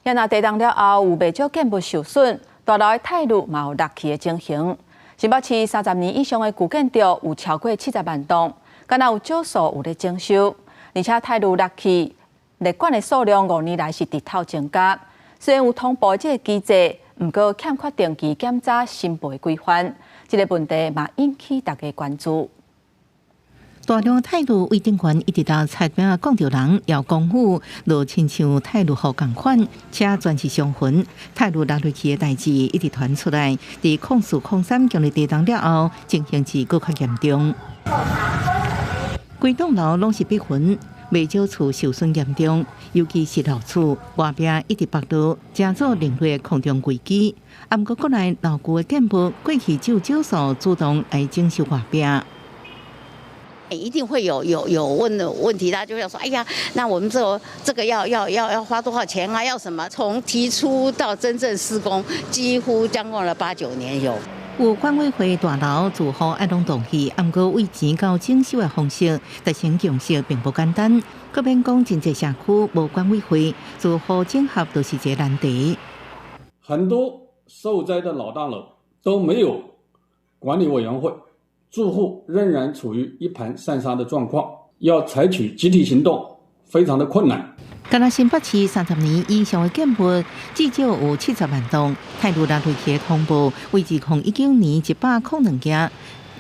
也若地动了后，有袂少建物受损，大楼的态度嘛有落去的情形。新北市30年以上的旧建筑有超过70万栋，敢若有少数有咧整修，而且态度落去，列管的数量5年来是直头增加。虽然有通报这个机制，不过欠缺定期检查申报规范，这个问题嘛引起大家关注。大量态度为定权一直到菜饼讲着人要功夫，就亲像态度好共款，且全是相混。态度落落去的代志一直传出来，伫0403强烈地震了后，情形是更较严重。规栋楼拢是壁魂，未少厝受损严重，尤其是老厝外壁一直剥落，加做另类空中危机。啊，不过国内老旧的建筑过去只有少数主动来整修外壁。一定会有问题，大家就想说，哎呀，那我们这个要花多少钱啊？要什么？从提出到真正施工，几乎将近了8、9年有。有管委会大楼住户爱拢同意，不过为钱到整修的方式，达成共识并不简单。各边讲真济社区无管委会，住户整合都是一个难题。很多受灾的老大楼都没有管理委员会。住户仍然处于一盘散沙的状况，要采取集体行动非常的困难。敢若新北市30年以上的建物至少有70万栋，态度落落去的通报为2019年102件，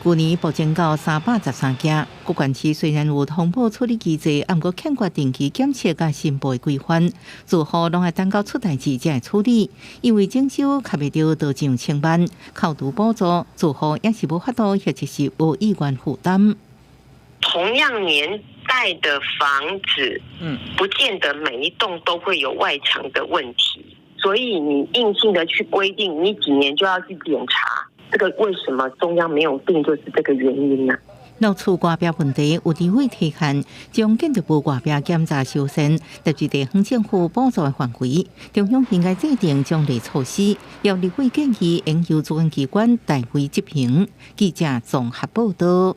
去年暴增到313件。各县市虽然有通报处理机制，不过欠缺定期检测甲申报规范，住户拢要等到出代志才会处理，因为整修卡袂到道上千万，扣除补助，住户也是无法度或者是无意愿负担。同样年代的房子，不见得每一栋都会有外墙的问题，所以你硬性的去规定，你几年就要去检查。这个为什么中央没有定，就是这个原因呢？老厝外壁问题有地位提限，将建筑物外壁检查修缮，特别地方政府补助的范围，中央应该制定奖励措施，要立法建议研究主管机关代为执行。记者综合报道。